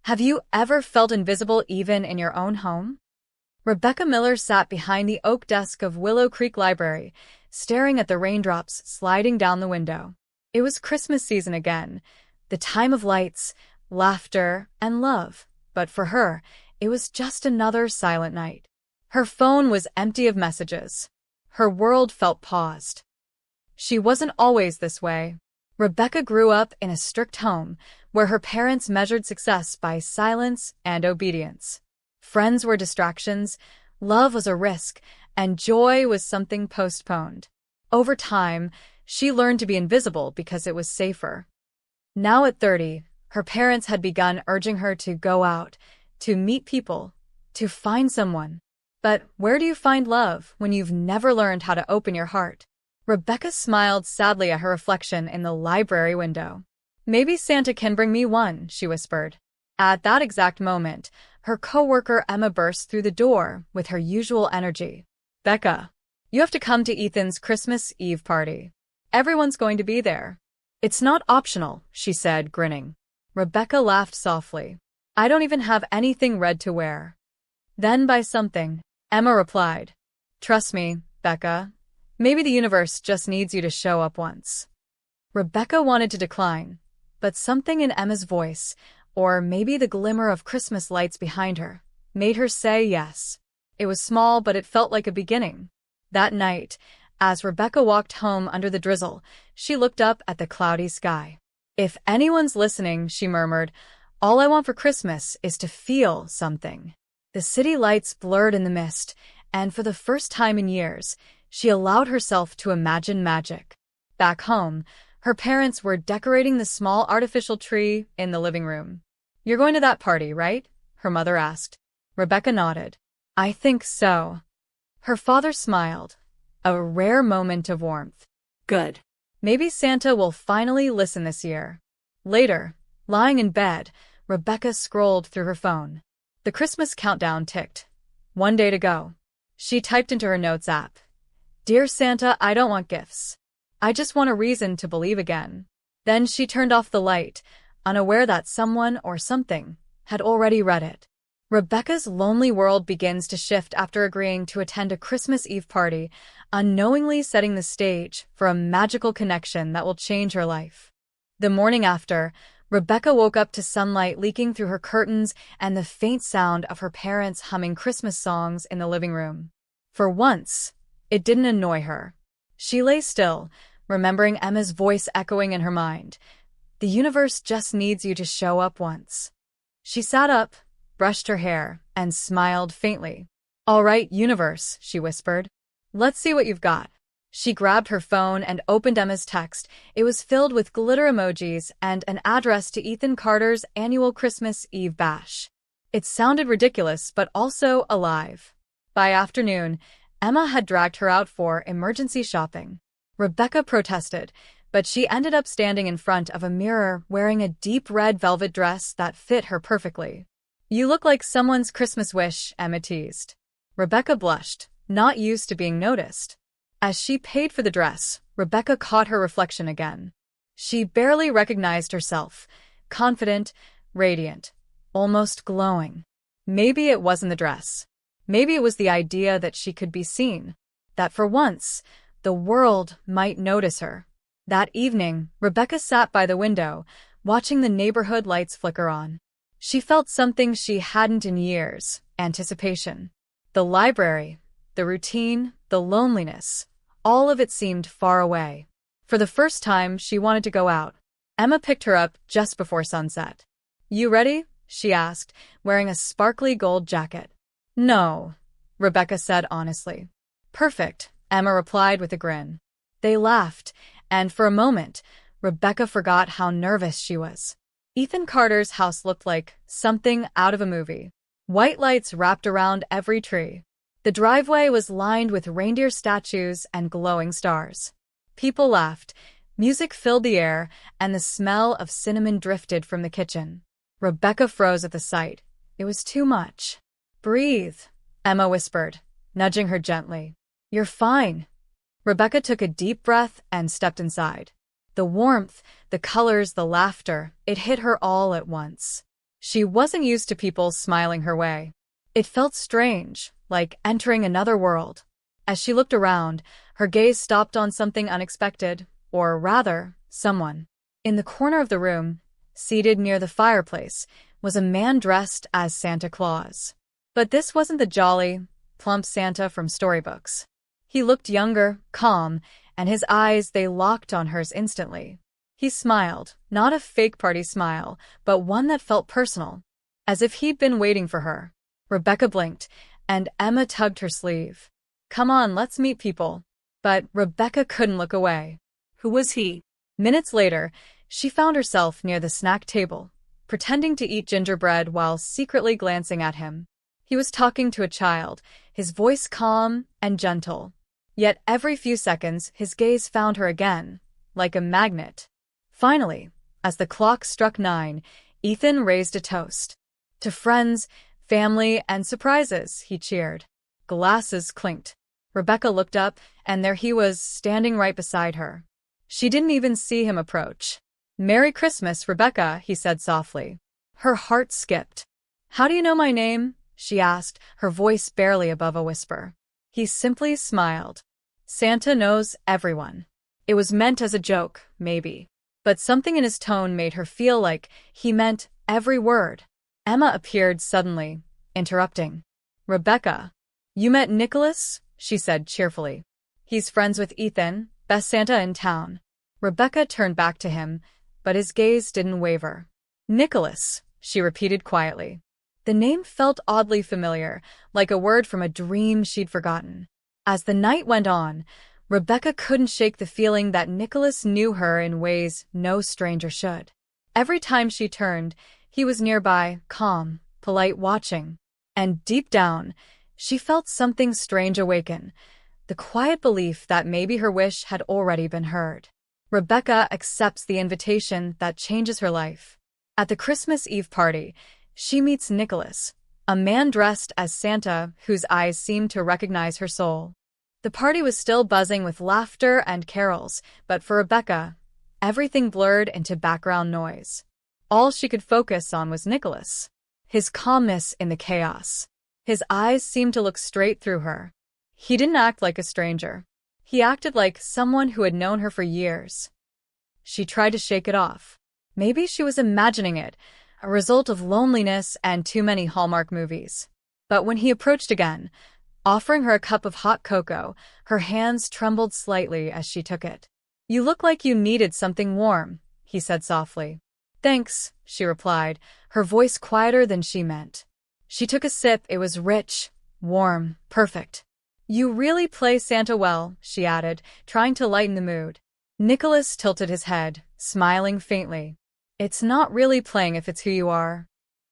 Have you ever felt invisible even in your own home? Rebecca Miller sat behind the oak desk of Willow Creek Library, staring at the raindrops sliding down the window. It was Christmas season again, the time of lights, laughter, and love. But for her, it was just another silent night. Her phone was empty of messages. Her world felt paused. She wasn't always this way. Rebecca grew up in a strict home where her parents measured success by silence and obedience. Friends were distractions, love was a risk, and joy was something postponed. Over time, she learned to be invisible because it was safer. Now at 30, her parents had begun urging her to go out, to meet people, to find someone. But where do you find love when you've never learned how to open your heart? Rebecca smiled sadly at her reflection in the library window. "Maybe Santa can bring me one," she whispered. At that exact moment, her coworker Emma burst through the door with her usual energy. "Becca, you have to come to Ethan's Christmas Eve party. Everyone's going to be there." "It's not optional," she said, grinning. Rebecca laughed softly. "I don't even have anything red to wear." "Then buy something," Emma replied. "Trust me, Becca. Maybe the universe just needs you to show up once." Rebecca wanted to decline, but something in Emma's voice, or maybe the glimmer of Christmas lights behind her, made her say yes. It was small, but it felt like a beginning. That night, as Rebecca walked home under the drizzle, she looked up at the cloudy sky. "If anyone's listening," she murmured, "all I want for Christmas is to feel something." The city lights blurred in the mist, and for the first time in years, she allowed herself to imagine magic. Back home, her parents were decorating the small artificial tree in the living room. "You're going to that party, right?" her mother asked. Rebecca nodded. "I think so." Her father smiled, a rare moment of warmth. "Good. Maybe Santa will finally listen this year." Later, lying in bed, Rebecca scrolled through her phone. The Christmas countdown ticked. 1 day to go. She typed into her notes app, "Dear Santa, I don't want gifts. I just want a reason to believe again." Then she turned off the light, unaware that someone or something had already read it. Rebecca's lonely world begins to shift after agreeing to attend a Christmas Eve party, unknowingly setting the stage for a magical connection that will change her life. The morning after, Rebecca woke up to sunlight leaking through her curtains and the faint sound of her parents humming Christmas songs in the living room. For once, it didn't annoy her. She lay still, remembering Emma's voice echoing in her mind. "The universe just needs you to show up once." She sat up, brushed her hair, and smiled faintly. "All right, universe," she whispered. "Let's see what you've got." She grabbed her phone and opened Emma's text. It was filled with glitter emojis and an address to Ethan Carter's annual Christmas Eve bash. It sounded ridiculous, but also alive. By afternoon, Emma had dragged her out for emergency shopping. Rebecca protested, but she ended up standing in front of a mirror wearing a deep red velvet dress that fit her perfectly. "You look like someone's Christmas wish," Emma teased. Rebecca blushed, not used to being noticed. As she paid for the dress, Rebecca caught her reflection again. She barely recognized herself, confident, radiant, almost glowing. Maybe it wasn't the dress. Maybe it was the idea that she could be seen, that for once, the world might notice her. That evening, Rebecca sat by the window, watching the neighborhood lights flicker on. She felt something she hadn't in years: anticipation. The library, the routine, the loneliness, all of it seemed far away. For the first time, she wanted to go out. Emma picked her up just before sunset. "You ready?" she asked, wearing a sparkly gold jacket. "No," Rebecca said honestly. "Perfect," Emma replied with a grin. They laughed, and for a moment, Rebecca forgot how nervous she was. Ethan Carter's house looked like something out of a movie. White lights wrapped around every tree. The driveway was lined with reindeer statues and glowing stars. People laughed, music filled the air, and the smell of cinnamon drifted from the kitchen. Rebecca froze at the sight. It was too much. "Breathe," Emma whispered, nudging her gently. "You're fine." Rebecca took a deep breath and stepped inside. The warmth, the colors, the laughter, it hit her all at once. She wasn't used to people smiling her way. It felt strange, like entering another world. As she looked around, her gaze stopped on something unexpected, or rather, someone. In the corner of the room, seated near the fireplace, was a man dressed as Santa Claus. But this wasn't the jolly, plump Santa from storybooks. He looked younger, calm, and his eyes, they locked on hers instantly. He smiled, not a fake party smile, but one that felt personal, as if he'd been waiting for her. Rebecca blinked, and Emma tugged her sleeve. "Come on, let's meet people." But Rebecca couldn't look away. Who was he? Minutes later, she found herself near the snack table, pretending to eat gingerbread while secretly glancing at him. He was talking to a child, his voice calm and gentle. Yet every few seconds, his gaze found her again, like a magnet. Finally, as the clock struck 9, Ethan raised a toast. To friends, family, and surprises, he cheered. Glasses clinked. Rebecca looked up, and there he was, standing right beside her. She didn't even see him approach. "Merry Christmas, Rebecca," he said softly. Her heart skipped. "How do you know my name?" she asked, her voice barely above a whisper. He simply smiled. "Santa knows everyone." It was meant as a joke, maybe. But something in his tone made her feel like he meant every word. Emma appeared suddenly, interrupting. "Rebecca, you met Nicholas?" she said cheerfully. "He's friends with Ethan, best Santa in town." Rebecca turned back to him, but his gaze didn't waver. "Nicholas," she repeated quietly. The name felt oddly familiar, like a word from a dream she'd forgotten. As the night went on, Rebecca couldn't shake the feeling that Nicholas knew her in ways no stranger should. Every time she turned, he was nearby, calm, polite, watching. And deep down, she felt something strange awaken, the quiet belief that maybe her wish had already been heard. Rebecca accepts the invitation that changes her life. At the Christmas Eve party, she meets Nicholas, a man dressed as Santa whose eyes seemed to recognize her soul. The party was still buzzing with laughter and carols, but for Rebecca, everything blurred into background noise. All she could focus on was Nicholas, his calmness in the chaos. His eyes seemed to look straight through her. He didn't act like a stranger. He acted like someone who had known her for years. She tried to shake it off. Maybe she was imagining it, a result of loneliness and too many Hallmark movies. But when he approached again, offering her a cup of hot cocoa, her hands trembled slightly as she took it. "You look like you needed something warm," he said softly. "Thanks," she replied, her voice quieter than she meant. She took a sip. It was rich, warm, perfect. "You really play Santa well," she added, trying to lighten the mood. Nicholas tilted his head, smiling faintly. "It's not really playing if it's who you are."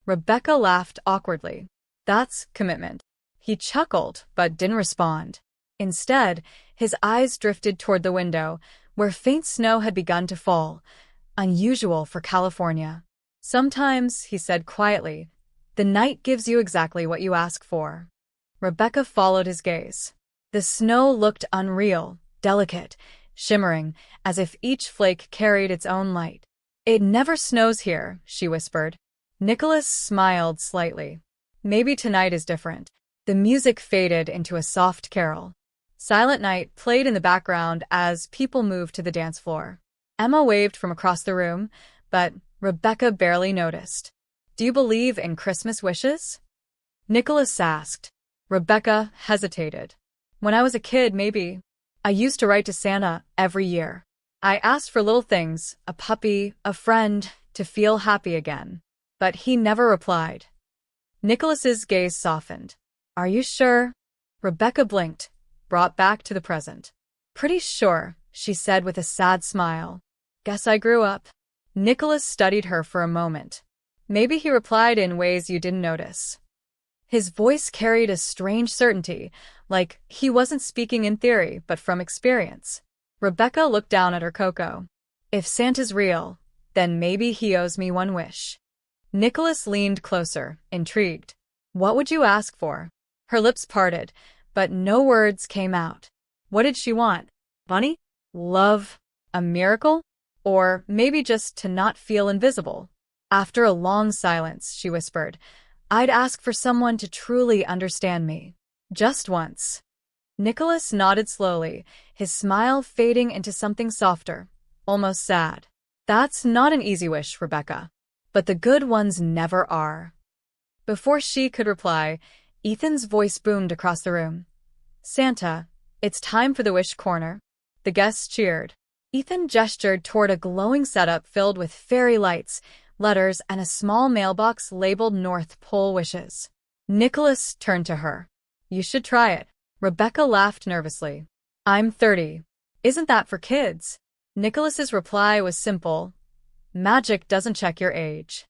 Rebecca laughed awkwardly. "That's commitment." He chuckled, but didn't respond. Instead, his eyes drifted toward the window, where faint snow had begun to fall, unusual for California. "Sometimes," he said quietly, "the night gives you exactly what you ask for." Rebecca followed his gaze. The snow looked unreal, delicate, shimmering, as if each flake carried its own light. "It never snows here," she whispered. Nicholas smiled slightly. "Maybe tonight is different." The music faded into a soft carol. Silent Night played in the background as people moved to the dance floor. Emma waved from across the room, but Rebecca barely noticed. "Do you believe in Christmas wishes?" Nicholas asked. Rebecca hesitated. "When I was a kid, maybe. I used to write to Santa every year. I asked for little things, a puppy, a friend, to feel happy again. But he never replied." Nicholas's gaze softened. "Are you sure?" Rebecca blinked, brought back to the present. "Pretty sure," she said with a sad smile. "Guess I grew up." Nicholas studied her for a moment. "Maybe he replied in ways you didn't notice." His voice carried a strange certainty, like he wasn't speaking in theory, but from experience. Rebecca looked down at her cocoa. "If Santa's real, then maybe he owes me one wish." Nicholas leaned closer, intrigued. "What would you ask for?" Her lips parted, but no words came out. What did she want? Money? Love? A miracle? Or maybe just to not feel invisible? After a long silence, she whispered, "I'd ask for someone to truly understand me. Just once." Nicholas nodded slowly, his smile fading into something softer, almost sad. "That's not an easy wish, Rebecca. But the good ones never are." Before she could reply, Ethan's voice boomed across the room. "Santa, it's time for the wish corner." The guests cheered. Ethan gestured toward a glowing setup filled with fairy lights, letters, and a small mailbox labeled North Pole Wishes. Nicholas turned to her. "You should try it." Rebecca laughed nervously. "I'm 30. Isn't that for kids?" Nicholas's reply was simple. "Magic doesn't check your age."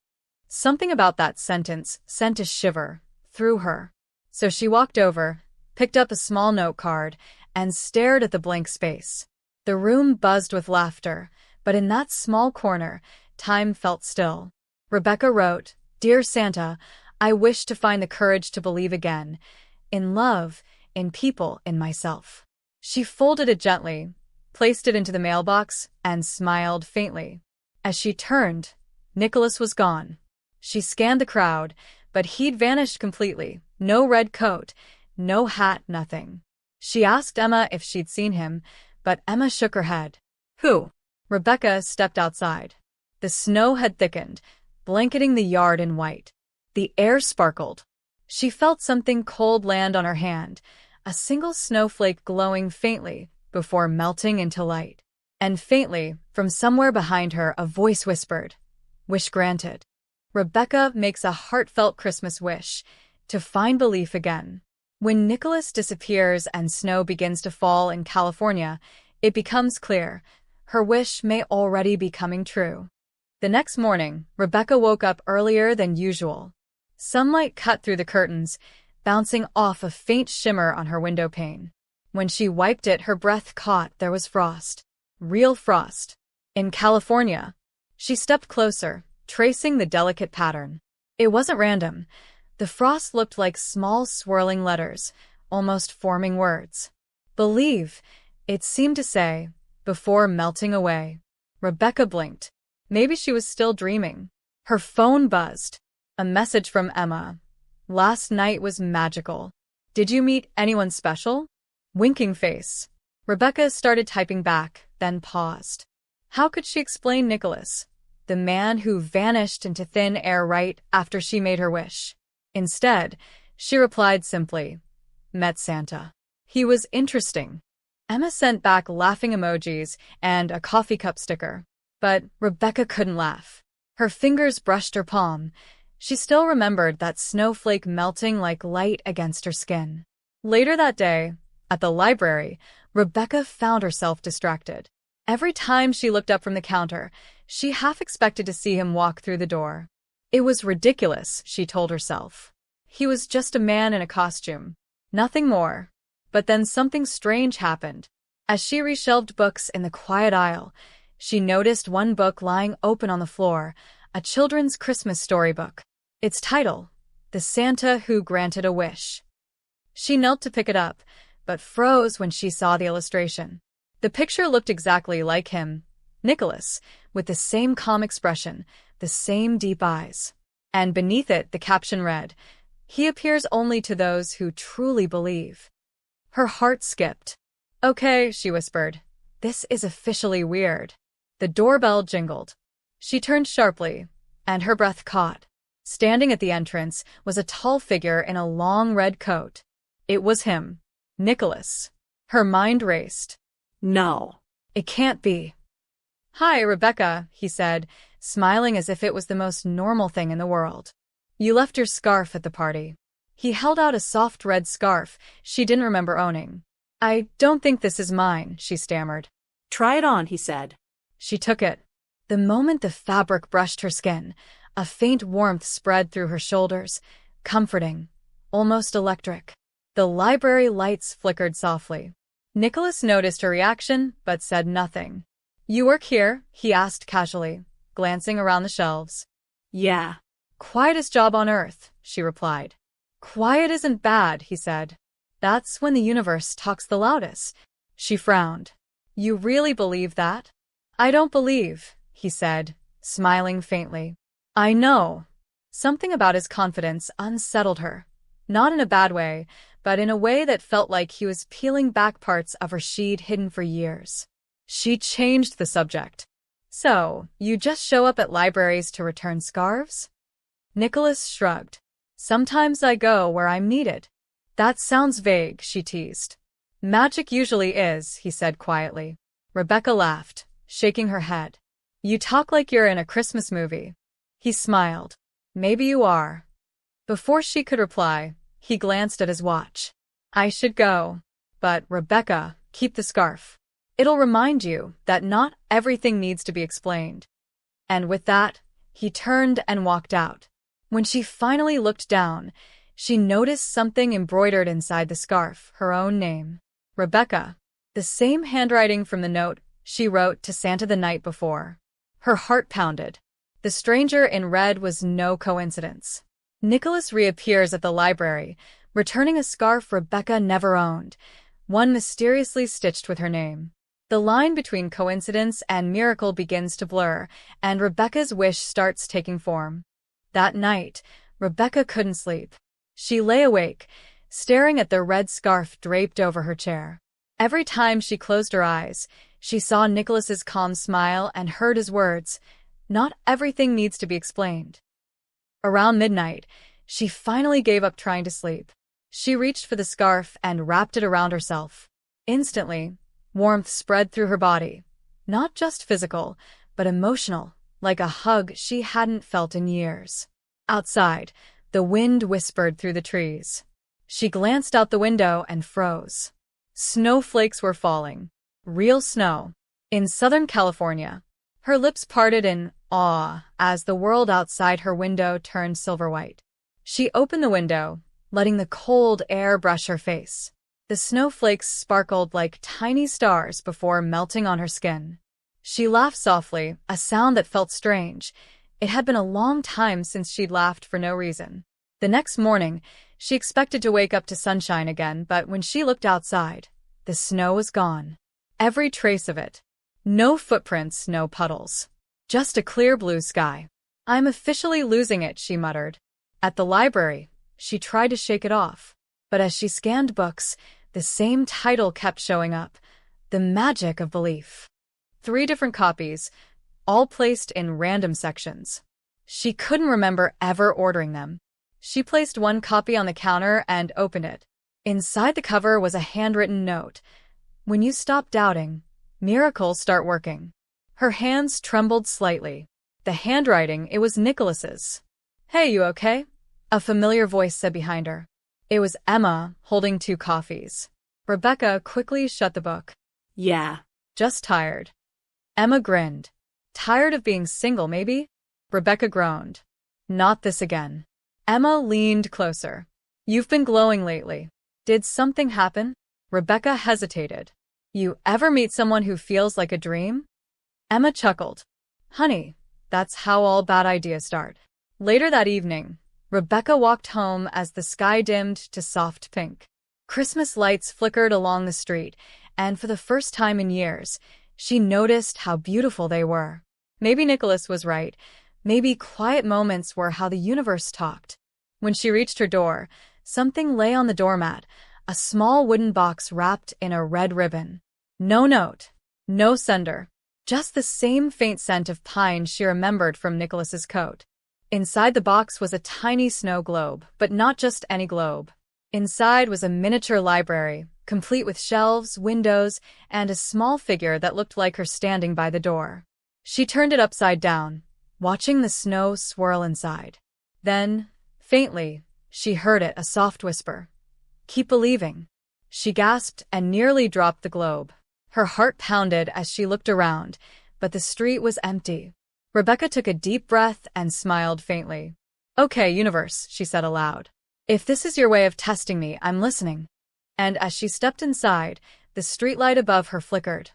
Something about that sentence sent a shiver through her. So she walked over, picked up a small note card, and stared at the blank space. The room buzzed with laughter, but in that small corner, time felt still. Rebecca wrote, "Dear Santa, I wish to find the courage to believe again. In love, in people, in myself." She folded it gently, placed it into the mailbox, and smiled faintly. As she turned, Nicholas was gone. She scanned the crowd, but he'd vanished completely. No red coat, no hat, nothing. She asked Emma if she'd seen him, but Emma shook her head. "Who?" Rebecca stepped outside. The snow had thickened, blanketing the yard in white. The air sparkled. She felt something cold land on her hand, a single snowflake glowing faintly before melting into light. And faintly, from somewhere behind her, a voice whispered, "Wish granted." Rebecca makes a heartfelt Christmas wish, to find belief again. When Nicholas disappears and snow begins to fall in California, it becomes clear her wish may already be coming true. The next morning, Rebecca woke up earlier than usual. Sunlight cut through the curtains, bouncing off a faint shimmer on her window pane. When she wiped it, her breath caught. There was frost. Real frost. In California. She stepped closer, tracing the delicate pattern. It wasn't random. The frost looked like small swirling letters, almost forming words. "Believe," it seemed to say, before melting away. Rebecca blinked. Maybe she was still dreaming. Her phone buzzed. A message from Emma. "Last night was magical. Did you meet anyone special?" Winking face. Rebecca started typing back, then paused. How could she explain Nicholas, the man who vanished into thin air right after she made her wish? Instead, she replied simply, "Met Santa. He was interesting." Emma sent back laughing emojis and a coffee cup sticker. But Rebecca couldn't laugh. Her fingers brushed her palm. She still remembered that snowflake melting like light against her skin. Later that day, at the library, Rebecca found herself distracted. Every time she looked up from the counter, she half expected to see him walk through the door. It was ridiculous, she told herself. He was just a man in a costume. Nothing more. But then something strange happened. As she reshelved books in the quiet aisle, she noticed one book lying open on the floor, a children's Christmas storybook. Its title, "The Santa Who Granted a Wish." She knelt to pick it up, but froze when she saw the illustration. The picture looked exactly like him, Nicholas, with the same calm expression, the same deep eyes. And beneath it, the caption read, "He appears only to those who truly believe." Her heart skipped. "Okay," she whispered. "This is officially weird." The doorbell jingled. She turned sharply, and her breath caught. Standing at the entrance was a tall figure in a long red coat. It was him, Nicholas. Her mind raced. No, it can't be. "Hi, Rebecca," he said, smiling as if it was the most normal thing in the world. "You left your scarf at the party." He held out a soft red scarf she didn't remember owning. "I don't think this is mine," she stammered. "Try it on," he said. She took it. The moment the fabric brushed her skin, a faint warmth spread through her shoulders, comforting, almost electric. The library lights flickered softly. Nicholas noticed her reaction, but said nothing. "You work here?" he asked casually, glancing around the shelves. "Yeah." "Quietest job on earth," she replied. "Quiet isn't bad," he said. "That's when the universe talks the loudest." She frowned. "You really believe that?" "I don't believe," he said, smiling faintly. I know. Something about his confidence unsettled her. Not in a bad way, but in a way that felt like he was peeling back parts of her she'd hidden for years. She changed the subject. So, you just show up at libraries to return scarves? Nicholas shrugged. Sometimes I go where I'm needed. That sounds vague, she teased. Magic usually is, he said quietly. Rebecca laughed, shaking her head. You talk like you're in a Christmas movie. He smiled. Maybe you are. Before she could reply, he glanced at his watch. I should go. But, Rebecca, keep the scarf. It'll remind you that not everything needs to be explained. And with that, he turned and walked out. When she finally looked down, she noticed something embroidered inside the scarf, her own name. Rebecca. The same handwriting from the note she wrote to Santa the night before. Her heart pounded. The stranger in red was no coincidence. Nicholas reappears at the library, returning a scarf Rebecca never owned, one mysteriously stitched with her name. The line between coincidence and miracle begins to blur, and Rebecca's wish starts taking form. That night, Rebecca couldn't sleep. She lay awake, staring at the red scarf draped over her chair. Every time she closed her eyes, she saw Nicholas's calm smile and heard his words, "Not everything needs to be explained." Around midnight, she finally gave up trying to sleep. She reached for the scarf and wrapped it around herself. Instantly, warmth spread through her body. Not just physical, but emotional, like a hug she hadn't felt in years. Outside, the wind whispered through the trees. She glanced out the window and froze. Snowflakes were falling. Real snow. In Southern California. Her lips parted in awe as the world outside her window turned silver white. She opened the window, letting the cold air brush her face. The snowflakes sparkled like tiny stars before melting on her skin. She laughed softly, a sound that felt strange. It had been a long time since she'd laughed for no reason. The next morning, she expected to wake up to sunshine again, but when she looked outside, the snow was gone. Every trace of it. No footprints, no puddles. Just a clear blue sky. I'm officially losing it, she muttered. At the library, she tried to shake it off. But as she scanned books, the same title kept showing up. The Magic of Belief. 3 different copies, all placed in random sections. She couldn't remember ever ordering them. She placed one copy on the counter and opened it. Inside the cover was a handwritten note. When you stop doubting, miracles start working. Her hands trembled slightly. The handwriting, it was Nicholas's. Hey, you okay? A familiar voice said behind her. It was Emma, holding 2 coffees. Rebecca quickly shut the book. Yeah. Just tired. Emma grinned. Tired of being single, maybe? Rebecca groaned. Not this again. Emma leaned closer. You've been glowing lately. Did something happen? Rebecca hesitated. You ever meet someone who feels like a dream? Emma chuckled. Honey, that's how all bad ideas start. Later that evening, Rebecca walked home as the sky dimmed to soft pink. Christmas lights flickered along the street, and for the first time in years, she noticed how beautiful they were. Maybe Nicholas was right. Maybe quiet moments were how the universe talked. When she reached her door, something lay on the doormat, a small wooden box wrapped in a red ribbon. No note. No sender. Just the same faint scent of pine she remembered from Nicholas's coat. Inside the box was a tiny snow globe, but not just any globe. Inside was a miniature library, complete with shelves, windows, and a small figure that looked like her standing by the door. She turned it upside down, watching the snow swirl inside. Then, faintly, she heard it, a soft whisper. Keep believing. She gasped and nearly dropped the globe. Her heart pounded as she looked around, but the street was empty. Rebecca took a deep breath and smiled faintly. Okay, universe, she said aloud. If this is your way of testing me, I'm listening. And as she stepped inside, the streetlight above her flickered.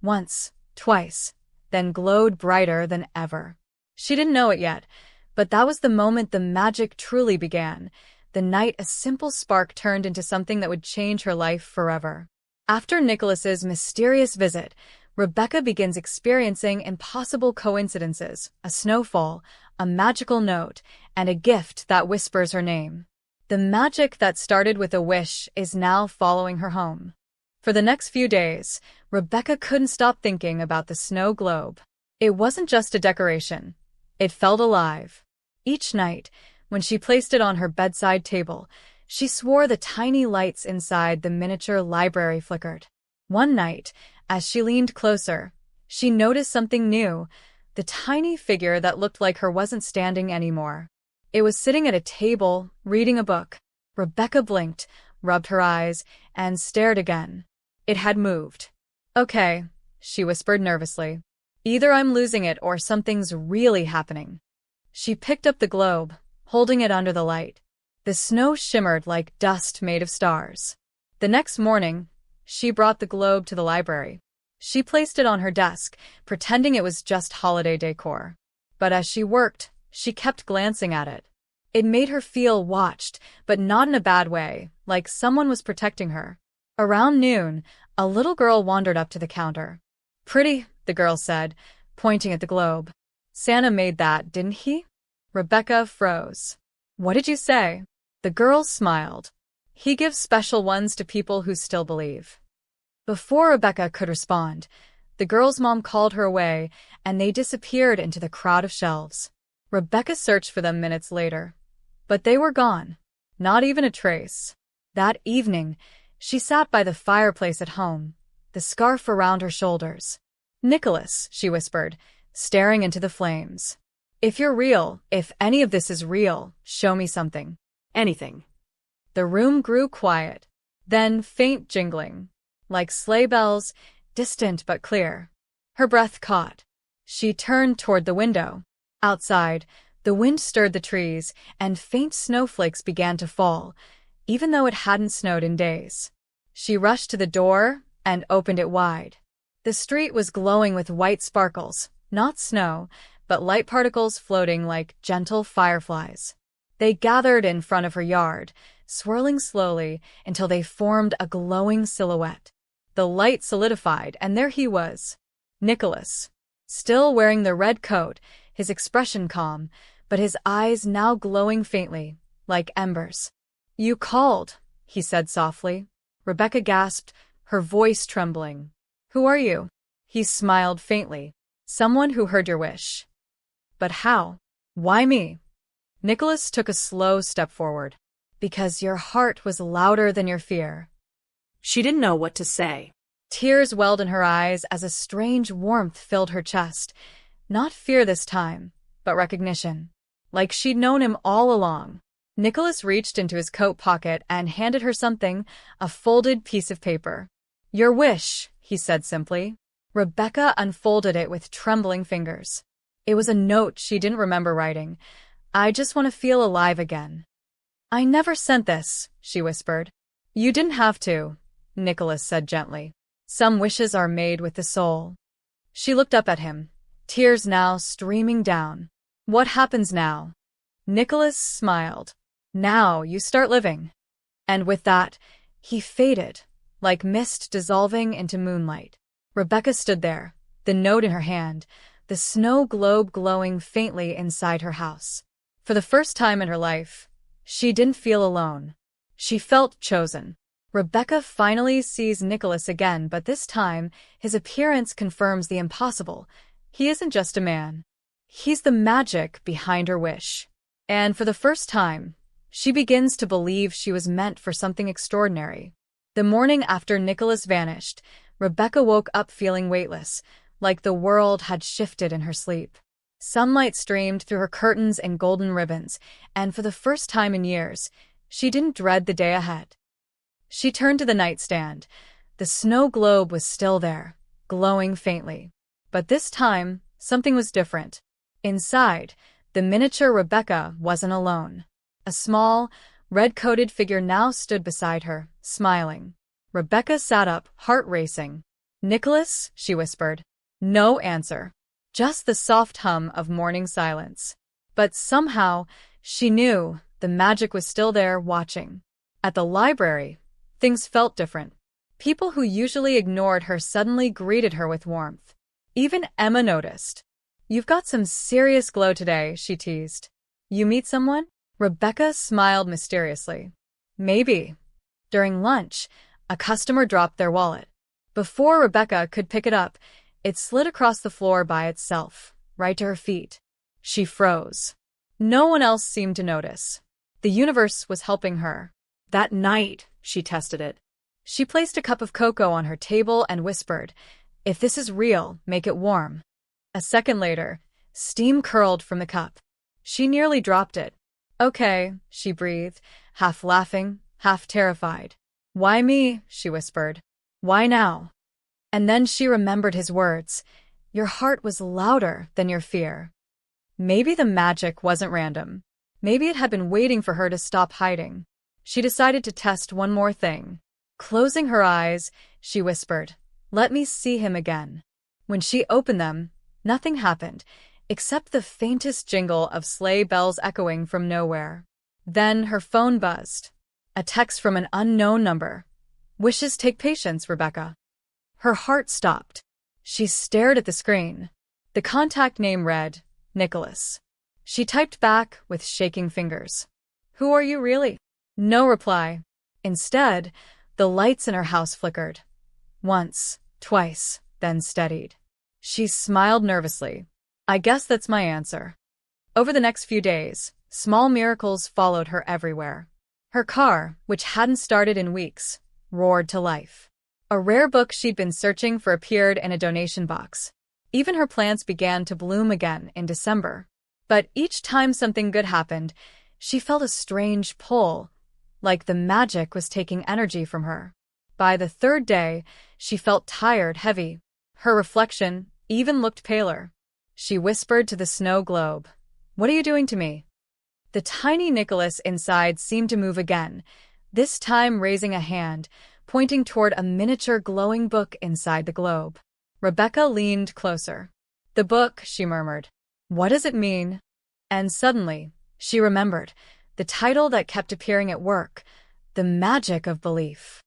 Once, twice, then glowed brighter than ever. She didn't know it yet, but that was the moment the magic truly began. The night a simple spark turned into something that would change her life forever. After Nicholas's mysterious visit, Rebecca begins experiencing impossible coincidences, a snowfall, a magical note, and a gift that whispers her name. The magic that started with a wish is now following her home. For the next few days, Rebecca couldn't stop thinking about the snow globe. It wasn't just a decoration. It felt alive. Each night, when she placed it on her bedside table, she swore the tiny lights inside the miniature library flickered. One night, as she leaned closer, she noticed something new. The tiny figure that looked like her wasn't standing anymore. It was sitting at a table, reading a book. Rebecca blinked, rubbed her eyes, and stared again. It had moved. "Okay," she whispered nervously. "Either I'm losing it or something's really happening." She picked up the globe, holding it under the light. The snow shimmered like dust made of stars. The next morning, she brought the globe to the library. She placed it on her desk, pretending it was just holiday decor. But as she worked, she kept glancing at it. It made her feel watched, but not in a bad way, like someone was protecting her. Around noon, a little girl wandered up to the counter. "Pretty," the girl said, pointing at the globe. "Santa made that, didn't he?" Rebecca froze. "What did you say?" The girl smiled. "He gives special ones to people who still believe." Before Rebecca could respond, the girl's mom called her away, and they disappeared into the crowd of shelves. Rebecca searched for them minutes later, but they were gone. Not even a trace. That evening, she sat by the fireplace at home, the scarf around her shoulders. "Nicholas," she whispered, staring into the flames. "If you're real, if any of this is real, show me something." Anything. The room grew quiet, then faint jingling, like sleigh bells, distant but clear. Her breath caught. She turned toward the window. Outside, the wind stirred the trees, and faint snowflakes began to fall, even though it hadn't snowed in days. She rushed to the door and opened it wide. The street was glowing with white sparkles, not snow, but light particles floating like gentle fireflies. They gathered in front of her yard, swirling slowly until they formed a glowing silhouette. The light solidified, and there he was. Nicholas. Still wearing the red coat, his expression calm, but his eyes now glowing faintly, like embers. "You called," he said softly. Rebecca gasped, her voice trembling. "Who are you?" He smiled faintly. "Someone who heard your wish." "But how? Why me?" Nicholas took a slow step forward. "Because your heart was louder than your fear." She didn't know what to say. Tears welled in her eyes as a strange warmth filled her chest. Not fear this time, but recognition. Like she'd known him all along. Nicholas reached into his coat pocket and handed her something, a folded piece of paper. "Your wish," he said simply. Rebecca unfolded it with trembling fingers. It was a note she didn't remember writing. "I just want to feel alive again." "I never sent this," she whispered. "You didn't have to," Nicholas said gently. "Some wishes are made with the soul." She looked up at him, tears now streaming down. "What happens now?" Nicholas smiled. "Now you start living." And with that, he faded, like mist dissolving into moonlight. Rebecca stood there, the note in her hand, the snow globe glowing faintly inside her house. For the first time in her life, she didn't feel alone. She felt chosen. Rebecca finally sees Nicholas again, but this time, his appearance confirms the impossible. He isn't just a man. He's the magic behind her wish. And for the first time, she begins to believe she was meant for something extraordinary. The morning after Nicholas vanished, Rebecca woke up feeling weightless, like the world had shifted in her sleep. Sunlight streamed through her curtains in golden ribbons, and for the first time in years, she didn't dread the day ahead. She turned to the nightstand. The snow globe was still there, glowing faintly. But this time, something was different. Inside, the miniature Rebecca wasn't alone. A small, red-coated figure now stood beside her, smiling. Rebecca sat up, heart racing. "Nicholas?" she whispered. No answer. Just the soft hum of morning silence. But somehow, she knew the magic was still there watching. At the library, things felt different. People who usually ignored her suddenly greeted her with warmth. Even Emma noticed. "You've got some serious glow today," she teased. "You meet someone?" Rebecca smiled mysteriously. "Maybe." During lunch, a customer dropped their wallet. Before Rebecca could pick it up, it slid across the floor by itself, right to her feet. She froze. No one else seemed to notice. The universe was helping her. That night, she tested it. She placed a cup of cocoa on her table and whispered, "If this is real, make it warm." A second later, steam curled from the cup. She nearly dropped it. "Okay," she breathed, half laughing, half terrified. "Why me?" she whispered. "Why now?" And then she remembered his words. Your heart was louder than your fear. Maybe the magic wasn't random. Maybe it had been waiting for her to stop hiding. She decided to test one more thing. Closing her eyes, she whispered, "Let me see him again." When she opened them, nothing happened, except the faintest jingle of sleigh bells echoing from nowhere. Then her phone buzzed. A text from an unknown number. "Wishes take patience, Rebecca." Her heart stopped. She stared at the screen. The contact name read, Nicholas. She typed back with shaking fingers. "Who are you really?" No reply. Instead, the lights in her house flickered. Once, twice, then steadied. She smiled nervously. "I guess that's my answer." Over the next few days, small miracles followed her everywhere. Her car, which hadn't started in weeks, roared to life. A rare book she'd been searching for appeared in a donation box. Even her plants began to bloom again in December. But each time something good happened, she felt a strange pull, like the magic was taking energy from her. By the third day, she felt tired, heavy. Her reflection even looked paler. She whispered to the snow globe, "What are you doing to me?" The tiny Nicholas inside seemed to move again, this time raising a hand, pointing toward a miniature glowing book inside the globe. Rebecca leaned closer. "The book," she murmured. "What does it mean?" And suddenly, she remembered the title that kept appearing at work, "The Magic of Belief."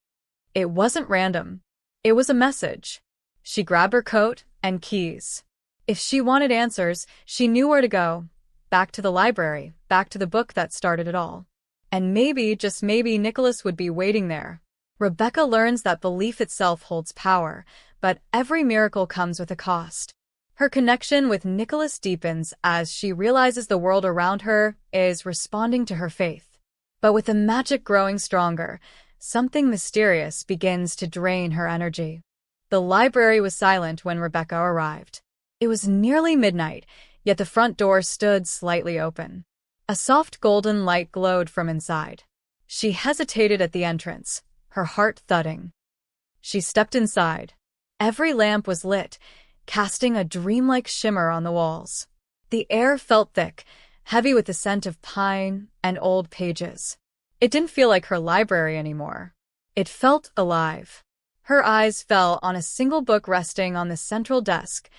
It wasn't random. It was a message. She grabbed her coat and keys. If she wanted answers, she knew where to go. Back to the library, back to the book that started it all. And maybe, just maybe, Nicholas would be waiting there. Rebecca learns that belief itself holds power, but every miracle comes with a cost. Her connection with Nicholas deepens as she realizes the world around her is responding to her faith. But with the magic growing stronger, something mysterious begins to drain her energy. The library was silent when Rebecca arrived. It was nearly midnight, yet the front door stood slightly open. A soft golden light glowed from inside. She hesitated at the entrance, her heart thudding. She stepped inside. Every lamp was lit, casting a dreamlike shimmer on the walls. The air felt thick, heavy with the scent of pine and old pages. It didn't feel like her library anymore. It felt alive. Her eyes fell on a single book resting on the central desk,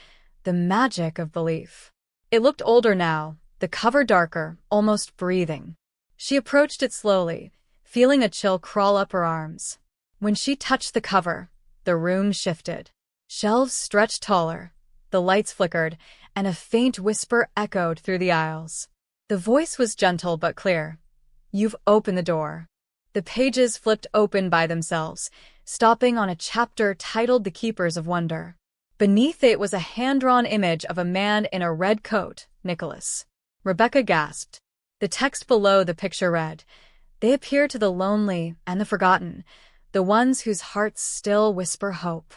The Magic of Belief. It looked older now, the cover darker, almost breathing. She approached it slowly, feeling a chill crawl up her arms. When she touched the cover, the room shifted. Shelves stretched taller, the lights flickered, and a faint whisper echoed through the aisles. The voice was gentle but clear. "You've opened the door." The pages flipped open by themselves, stopping on a chapter titled The Keepers of Wonder. Beneath it was a hand-drawn image of a man in a red coat, Nicholas. Rebecca gasped. The text below the picture read, "They appear to the lonely and the forgotten, the ones whose hearts still whisper hope."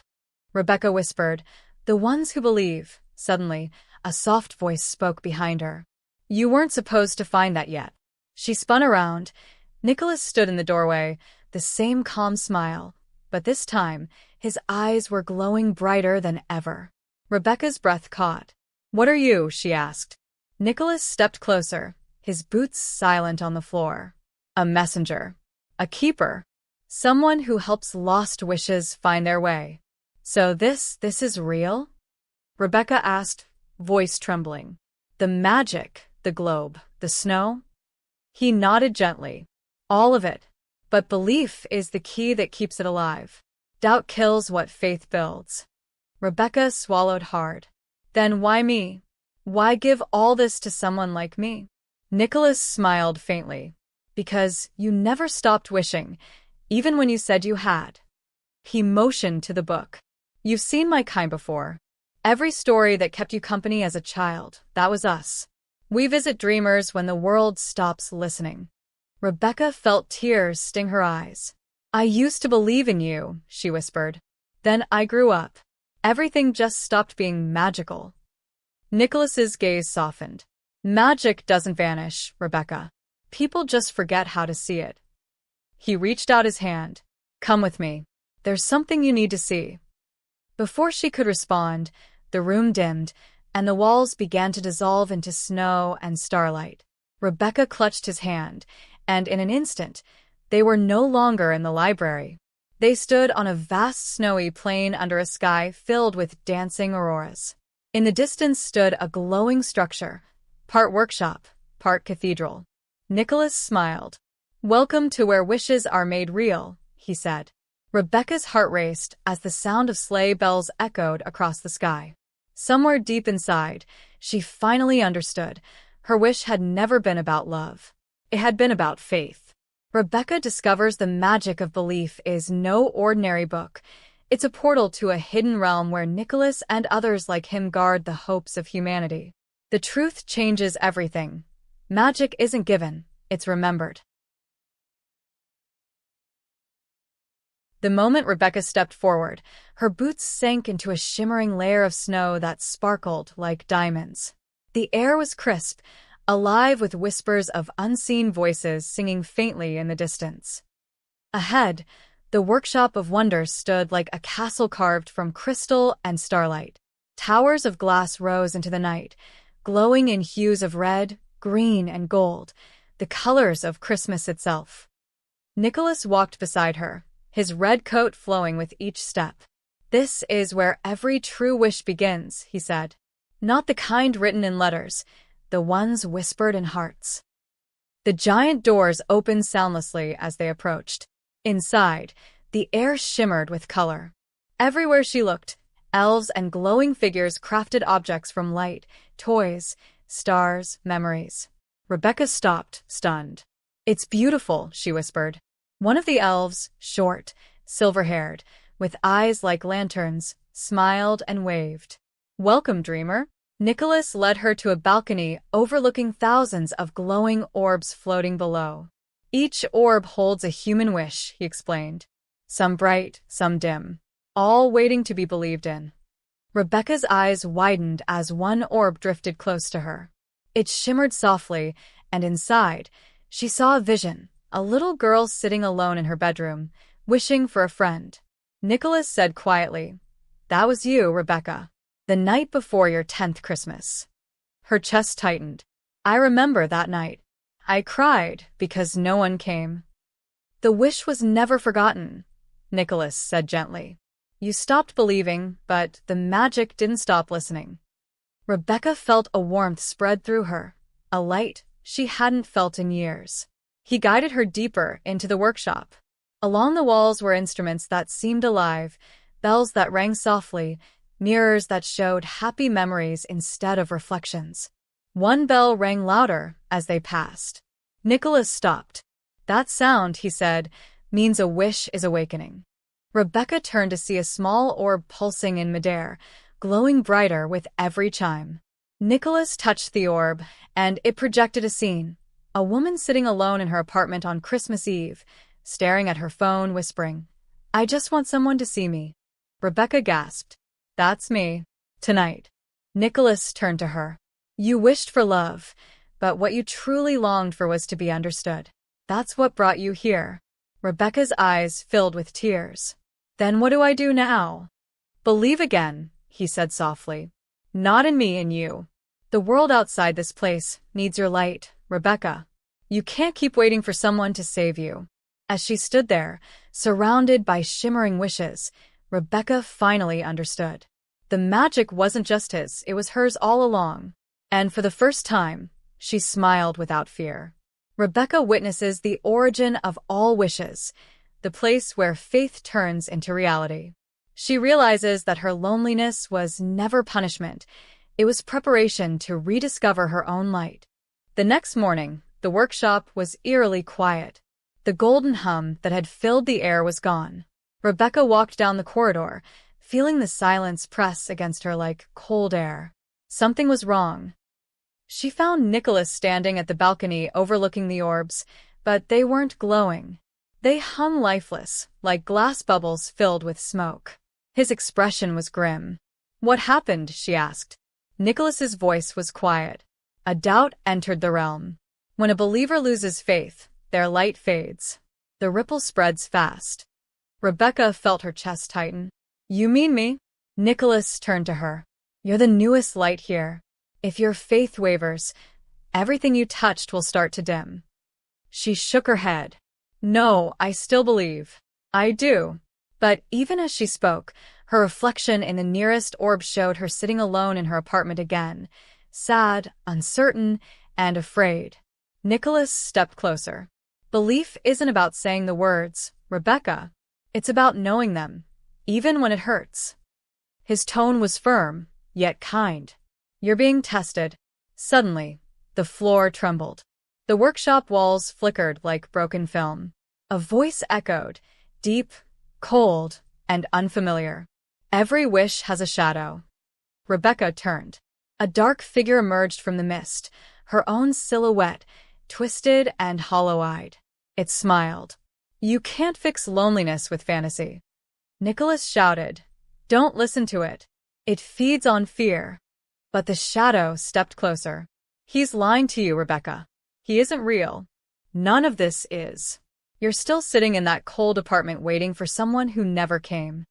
Rebecca whispered, "The ones who believe." Suddenly, a soft voice spoke behind her. "You weren't supposed to find that yet." She spun around. Nicholas stood in the doorway, the same calm smile, but this time, his eyes were glowing brighter than ever. Rebecca's breath caught. "What are you?" she asked. Nicholas stepped closer, his boots silent on the floor. "A messenger. A keeper. Someone who helps lost wishes find their way." "So this is real?" Rebecca asked, voice trembling. "The magic, the globe, the snow?" He nodded gently. "All of it. But belief is the key that keeps it alive. Doubt kills what faith builds. Rebecca swallowed hard. Then why me? Why give all this to someone like me? Nicholas smiled faintly. Because you never stopped wishing, even when you said you had. He motioned to the book. You've seen my kind before. Every story that kept you company as a child, that was us. We visit dreamers when the world stops listening. Rebecca felt tears sting her eyes. I used to believe in you, she whispered. Then I grew up. Everything just stopped being magical. Nicholas's gaze softened. Magic doesn't vanish, Rebecca. People just forget how to see it. He reached out his hand. Come with me. There's something you need to see. Before she could respond, the room dimmed, and the walls began to dissolve into snow and starlight. Rebecca clutched his hand, and in an instant, they were no longer in the library. They stood on a vast snowy plain under a sky filled with dancing auroras. In the distance stood a glowing structure, part workshop, part cathedral. Nicholas smiled. Welcome to where wishes are made real, he said. Rebecca's heart raced as the sound of sleigh bells echoed across the sky. Somewhere deep inside, she finally understood. Her wish had never been about love. It had been about faith. Rebecca discovers the magic of belief is no ordinary book. It's a portal to a hidden realm where Nicholas and others like him guard the hopes of humanity. The truth changes everything. Magic isn't given, it's remembered. The moment Rebecca stepped forward, her boots sank into a shimmering layer of snow that sparkled like diamonds. The air was crisp, alive with whispers of unseen voices singing faintly in the distance. Ahead, the workshop of wonders stood like a castle carved from crystal and starlight. Towers of glass rose into the night, glowing in hues of red, green, and gold, the colors of Christmas itself. Nicholas walked beside her, his red coat flowing with each step. This is where every true wish begins, he said. Not the kind written in letters, the ones whispered in hearts. The giant doors opened soundlessly as they approached. Inside, the air shimmered with color. Everywhere she looked, elves and glowing figures crafted objects from light, toys, stars, memories. Rebecca stopped, stunned. It's beautiful, she whispered. One of the elves, short, silver-haired, with eyes like lanterns, smiled and waved. Welcome, dreamer. Nicholas led her to a balcony overlooking thousands of glowing orbs floating below. Each orb holds a human wish, he explained. Some bright, some dim, all waiting to be believed in. Rebecca's eyes widened as one orb drifted close to her. It shimmered softly, and inside, she saw a vision. A little girl sitting alone in her bedroom, wishing for a friend. Nicholas said quietly, That was you, Rebecca. The night before your 10th Christmas. Her chest tightened. I remember that night. I cried because no one came. The wish was never forgotten, Nicholas said gently. You stopped believing, but the magic didn't stop listening. Rebecca felt a warmth spread through her, a light she hadn't felt in years. He guided her deeper into the workshop. Along the walls were instruments that seemed alive, bells that rang softly, mirrors that showed happy memories instead of reflections. One bell rang louder as they passed. Nicholas stopped. That sound, he said, means a wish is awakening. Rebecca turned to see a small orb pulsing in midair, glowing brighter with every chime. Nicholas touched the orb, and it projected a scene. A woman sitting alone in her apartment on Christmas Eve, staring at her phone, whispering, I just want someone to see me. Rebecca gasped. That's me. Tonight. Nicholas turned to her. You wished for love, but what you truly longed for was to be understood. That's what brought you here. Rebecca's eyes filled with tears. Then what do I do now? Believe again, he said softly. Not in me, in you. The world outside this place needs your light, Rebecca. You can't keep waiting for someone to save you. As she stood there, surrounded by shimmering wishes, Rebecca finally understood. The magic wasn't just his, it was hers all along. And for the first time, she smiled without fear. Rebecca witnesses the origin of all wishes, the place where faith turns into reality. She realizes that her loneliness was never punishment. It was preparation to rediscover her own light. The next morning, the workshop was eerily quiet. The golden hum that had filled the air was gone. Rebecca walked down the corridor, feeling the silence press against her like cold air. Something was wrong. She found Nicholas standing at the balcony overlooking the orbs, but they weren't glowing. They hung lifeless, like glass bubbles filled with smoke. His expression was grim. "What happened?" she asked. Nicholas's voice was quiet. A doubt entered the realm. When a believer loses faith, their light fades. The ripple spreads fast. Rebecca felt her chest tighten. "You mean me?" Nicholas turned to her. "You're the newest light here. If your faith wavers, everything you touched will start to dim." She shook her head. "No, I still believe. I do." But even as she spoke, her reflection in the nearest orb showed her sitting alone in her apartment again, sad, uncertain, and afraid. Nicholas stepped closer. "Belief isn't about saying the words, Rebecca. It's about knowing them, even when it hurts." His tone was firm, yet kind. "You're being tested." Suddenly, the floor trembled. The workshop walls flickered like broken film. A voice echoed, deep, cold, and unfamiliar. "Every wish has a shadow." Rebecca turned. A dark figure emerged from the mist, her own silhouette, twisted and hollow-eyed. It smiled. "You can't fix loneliness with fantasy." Nicholas shouted, "Don't listen to it. It feeds on fear." But the shadow stepped closer. "He's lying to you, Rebecca. He isn't real. None of this is. You're still sitting in that cold apartment waiting for someone who never came."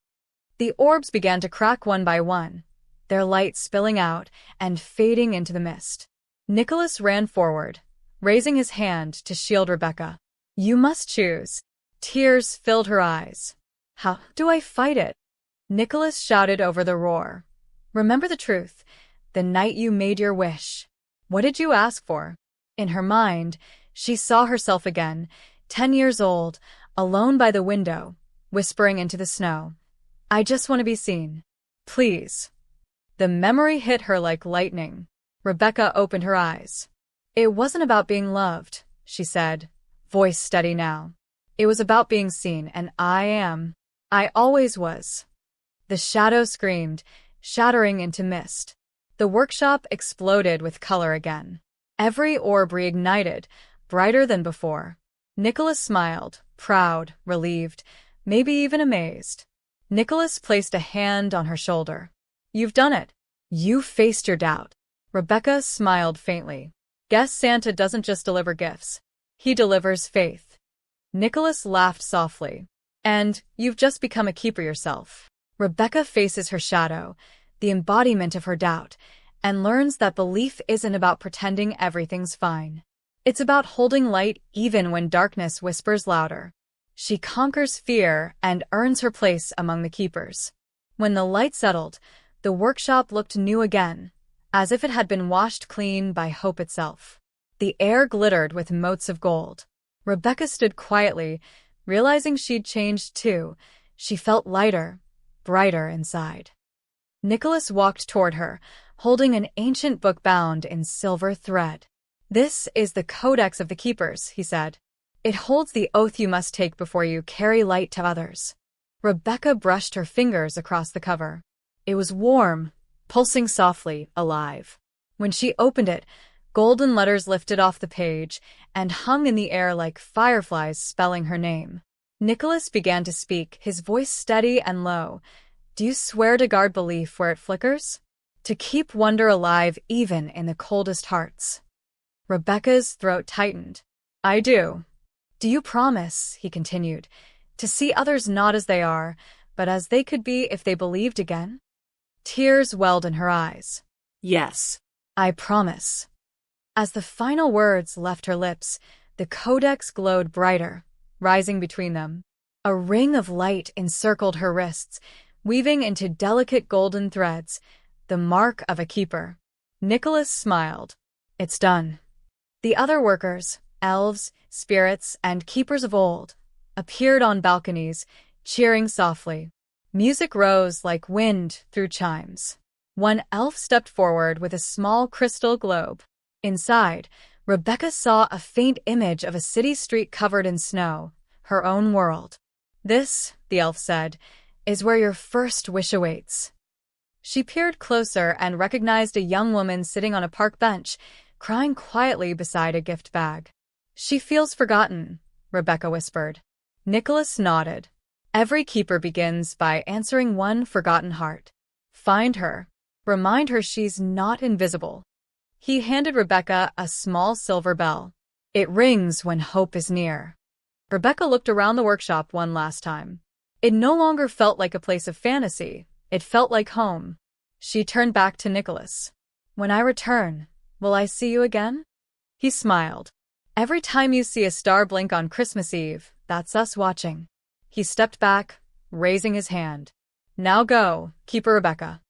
The orbs began to crack one by one, their light spilling out and fading into the mist. Nicholas ran forward, raising his hand to shield Rebecca. "You must choose." Tears filled her eyes. "How do I fight it?" Nicholas shouted over the roar. "Remember the truth. The night you made your wish. What did you ask for?" In her mind, she saw herself again, 10 years old, alone by the window, whispering into the snow. "I just want to be seen. Please." The memory hit her like lightning. Rebecca opened her eyes. "It wasn't about being loved," she said, voice steady now. "It was about being seen, and I always was." The shadow screamed, shattering into mist. The workshop exploded with color again. Every orb reignited, brighter than before. Nicholas smiled, proud, relieved, maybe even amazed. Nicholas placed a hand on her shoulder. "You've done it. You faced your doubt." Rebecca smiled faintly. "Guess Santa doesn't just deliver gifts. He delivers faith." Nicholas laughed softly. "And you've just become a keeper yourself." Rebecca faces her shadow, the embodiment of her doubt, and learns that belief isn't about pretending everything's fine. It's about holding light even when darkness whispers louder. She conquers fear and earns her place among the keepers. When the light settled, the workshop looked new again, as if it had been washed clean by hope itself. The air glittered with motes of gold. Rebecca stood quietly, realizing she'd changed too. She felt lighter, brighter inside. Nicholas walked toward her, holding an ancient book bound in silver thread. "This is the Codex of the Keepers," he said. "It holds the oath you must take before you carry light to others." Rebecca brushed her fingers across the cover. It was warm, pulsing softly, alive. When she opened it, golden letters lifted off the page and hung in the air like fireflies spelling her name. Nicholas began to speak, his voice steady and low. "Do you swear to guard belief where it flickers? To keep wonder alive even in the coldest hearts?" Rebecca's throat tightened. "I do." "Do you promise," he continued, "to see others not as they are, but as they could be if they believed again?" Tears welled in her eyes. "Yes." "I promise." As the final words left her lips, the codex glowed brighter, rising between them. A ring of light encircled her wrists, weaving into delicate golden threads, the mark of a keeper. Nicholas smiled. "It's done." The other workers, elves, spirits, and keepers of old, appeared on balconies, cheering softly. Music rose like wind through chimes. One elf stepped forward with a small crystal globe. Inside, Rebecca saw a faint image of a city street covered in snow, her own world. "This," the elf said, "is where your first wish awaits." She peered closer and recognized a young woman sitting on a park bench, crying quietly beside a gift bag. "She feels forgotten," Rebecca whispered. Nicholas nodded. "Every keeper begins by answering one forgotten heart. Find her. Remind her she's not invisible." He handed Rebecca a small silver bell. "It rings when hope is near." Rebecca looked around the workshop one last time. It no longer felt like a place of fantasy. It felt like home. She turned back to Nicholas. "When I return, will I see you again?" He smiled. "Every time you see a star blink on Christmas Eve, that's us watching." He stepped back, raising his hand. "Now go, Keeper Rebecca."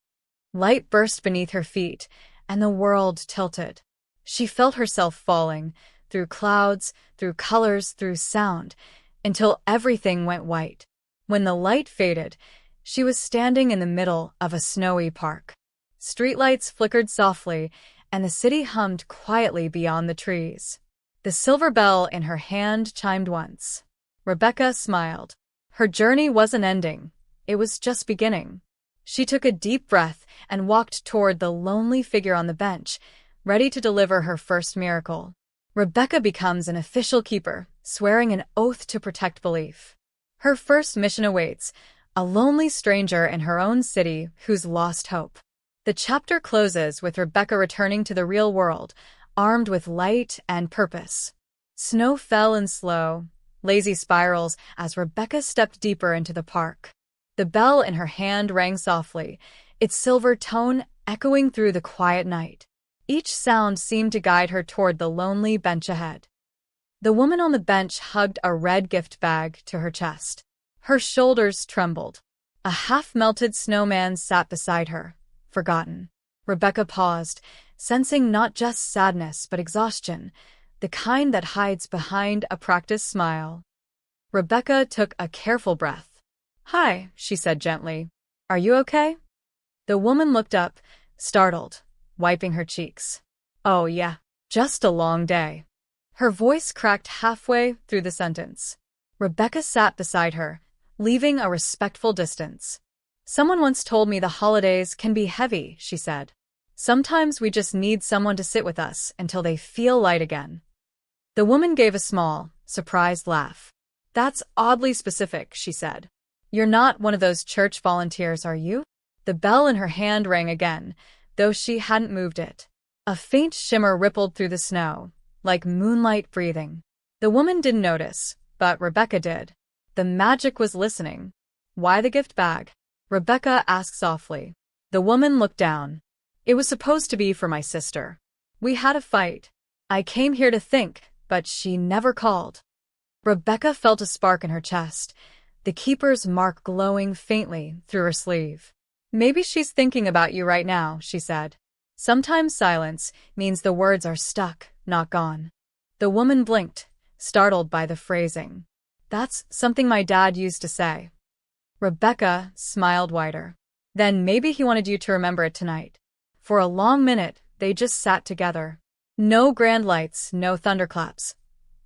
Light burst beneath her feet, and the world tilted. She felt herself falling, through clouds, through colors, through sound, until everything went white. When the light faded, she was standing in the middle of a snowy park. Streetlights flickered softly, and the city hummed quietly beyond the trees. The silver bell in her hand chimed once. Rebecca smiled. Her journey wasn't ending. It was just beginning. She took a deep breath and walked toward the lonely figure on the bench, ready to deliver her first miracle. Rebecca becomes an official keeper, swearing an oath to protect belief. Her first mission awaits, a lonely stranger in her own city who's lost hope. The chapter closes with Rebecca returning to the real world, armed with light and purpose. Snow fell in slow, lazy spirals as Rebecca stepped deeper into the park. The bell in her hand rang softly, its silver tone echoing through the quiet night. Each sound seemed to guide her toward the lonely bench ahead. The woman on the bench hugged a red gift bag to her chest. Her shoulders trembled. A half-melted snowman sat beside her, forgotten. Rebecca paused, sensing not just sadness but exhaustion, the kind that hides behind a practiced smile. Rebecca took a careful breath. "Hi," she said gently. "Are you okay?" The woman looked up, startled, wiping her cheeks. "Oh yeah, just a long day." Her voice cracked halfway through the sentence. Rebecca sat beside her, leaving a respectful distance. "Someone once told me the holidays can be heavy," she said. "Sometimes we just need someone to sit with us until they feel light again." The woman gave a small, surprised laugh. "That's oddly specific," she said. "You're not one of those church volunteers, are you?" The bell in her hand rang again, though she hadn't moved it. A faint shimmer rippled through the snow, like moonlight breathing. The woman didn't notice, but Rebecca did. The magic was listening. "Why the gift bag?" Rebecca asked softly. The woman looked down. "It was supposed to be for my sister. We had a fight. I came here to think, but she never called." Rebecca felt a spark in her chest, the keeper's mark glowing faintly through her sleeve. "Maybe she's thinking about you right now," she said. "Sometimes silence means the words are stuck, not gone." The woman blinked, startled by the phrasing. "That's something my dad used to say." Rebecca smiled wider. "Then maybe he wanted you to remember it tonight." For a long minute, they just sat together. No grand lights, no thunderclaps.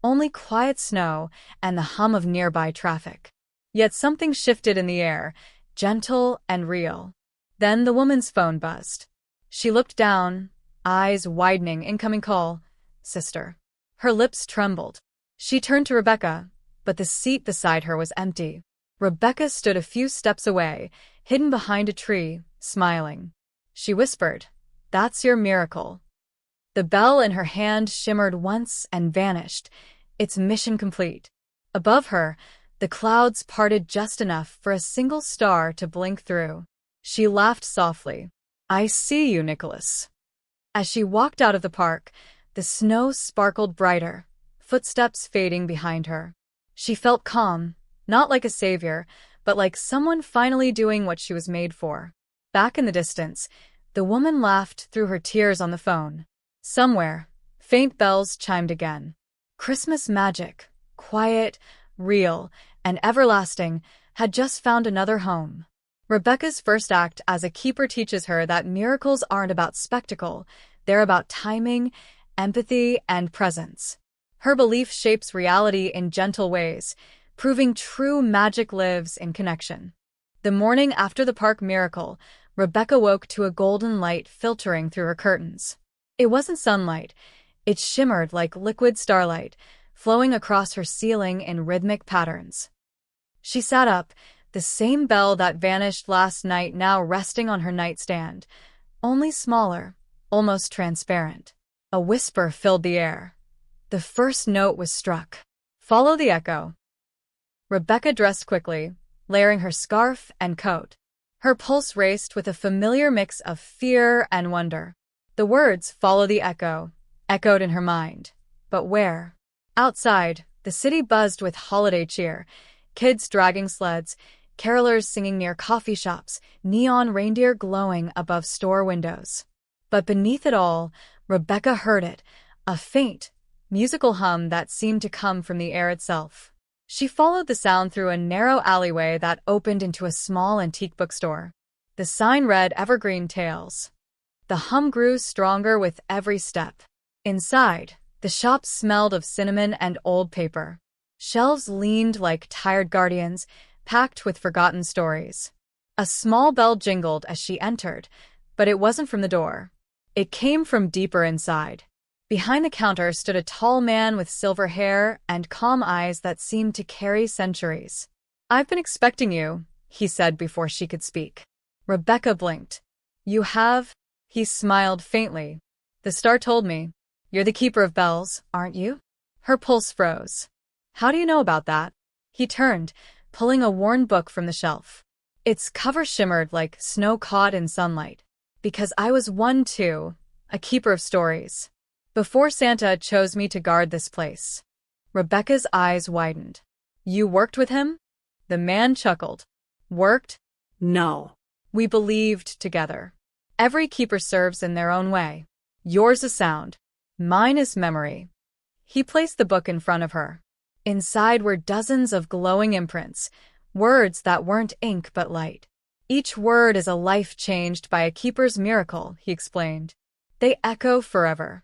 Only quiet snow and the hum of nearby traffic. Yet something shifted in the air, gentle and real. Then the woman's phone buzzed. She looked down, eyes widening. "Incoming call, sister." Her lips trembled. She turned to Rebecca, but the seat beside her was empty. Rebecca stood a few steps away, hidden behind a tree, smiling. She whispered, "That's your miracle." The bell in her hand shimmered once and vanished, its mission complete. Above her, the clouds parted just enough for a single star to blink through. She laughed softly. "I see you, Nicholas." As she walked out of the park, the snow sparkled brighter, footsteps fading behind her. She felt calm, not like a savior, but like someone finally doing what she was made for. Back in the distance, the woman laughed through her tears on the phone. Somewhere, faint bells chimed again. Christmas magic, quiet, real, and everlasting, had just found another home. Rebecca's first act as a keeper teaches her that miracles aren't about spectacle, they're about timing, empathy, and presence. Her belief shapes reality in gentle ways, proving true magic lives in connection. The morning after the park miracle, Rebecca woke to a golden light filtering through her curtains. It wasn't sunlight. It shimmered like liquid starlight, flowing across her ceiling in rhythmic patterns. She sat up, the same bell that vanished last night now resting on her nightstand, only smaller, almost transparent. A whisper filled the air. The first note was struck. Follow the echo. Rebecca dressed quickly, layering her scarf and coat. Her pulse raced with a familiar mix of fear and wonder. The words, "Follow the echo," echoed in her mind. But where? Outside, the city buzzed with holiday cheer. Kids dragging sleds, carolers singing near coffee shops, neon reindeer glowing above store windows. But beneath it all, Rebecca heard it, a faint, musical hum that seemed to come from the air itself. She followed the sound through a narrow alleyway that opened into a small antique bookstore. The sign read Evergreen Tales. The hum grew stronger with every step. Inside, the shop smelled of cinnamon and old paper. Shelves leaned like tired guardians, packed with forgotten stories. A small bell jingled as she entered, but it wasn't from the door. It came from deeper inside. Behind the counter stood a tall man with silver hair and calm eyes that seemed to carry centuries. "I've been expecting you," he said before she could speak. Rebecca blinked. "You have?" He smiled faintly. "The star told me. You're the keeper of bells, aren't you?" Her pulse froze. "How do you know about that?" He turned, pulling a worn book from the shelf. Its cover shimmered like snow caught in sunlight. "Because I was one too, a keeper of stories. Before Santa chose me to guard this place." Rebecca's eyes widened. "You worked with him?" The man chuckled. "Worked? No. We believed together. Every keeper serves in their own way. Yours is sound. Mine is memory." He placed the book in front of her. Inside were dozens of glowing imprints, words that weren't ink but light. "Each word is a life changed by a keeper's miracle," he explained. "They echo forever."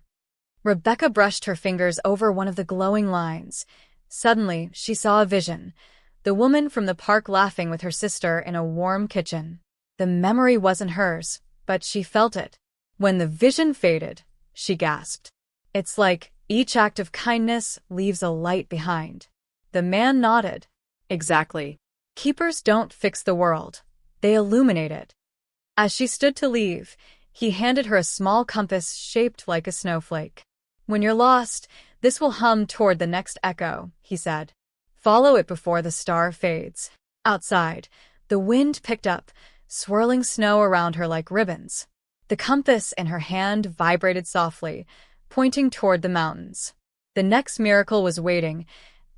Rebecca brushed her fingers over one of the glowing lines. Suddenly, she saw a vision. The woman from the park laughing with her sister in a warm kitchen. The memory wasn't hers, but she felt it. When the vision faded, she gasped. "It's like each act of kindness leaves a light behind." The man nodded. "Exactly. Keepers don't fix the world. They illuminate it." As she stood to leave, he handed her a small compass shaped like a snowflake. "When you're lost, this will hum toward the next echo," he said. "Follow it before the star fades." Outside, the wind picked up, swirling snow around her like ribbons. The compass in her hand vibrated softly, pointing toward the mountains. The next miracle was waiting,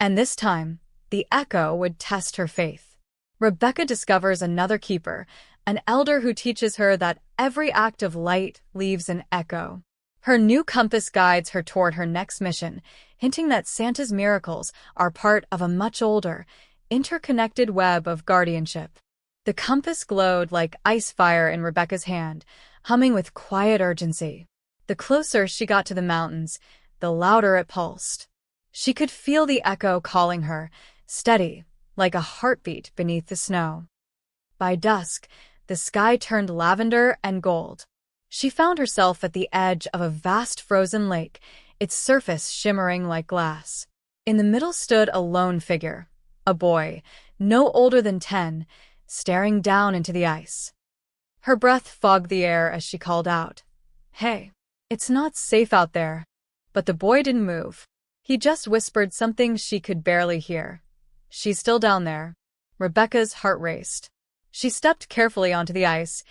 and this time, the echo would test her faith. Rebecca discovers another keeper, an elder who teaches her that every act of light leaves an echo. Her new compass guides her toward her next mission, hinting that Santa's miracles are part of a much older, interconnected web of guardianship. The compass glowed like ice fire in Rebecca's hand, humming with quiet urgency. The closer she got to the mountains, the louder it pulsed. She could feel the echo calling her, steady, like a heartbeat beneath the snow. By dusk, the sky turned lavender and gold. She found herself at the edge of a vast frozen lake, its surface shimmering like glass. In the middle stood a lone figure, a boy, no older than 10, staring down into the ice. Her breath fogged the air as she called out, "Hey, it's not safe out there." But the boy didn't move. He just whispered something she could barely hear. "She's still down there." Rebecca's heart raced. She stepped carefully onto the ice,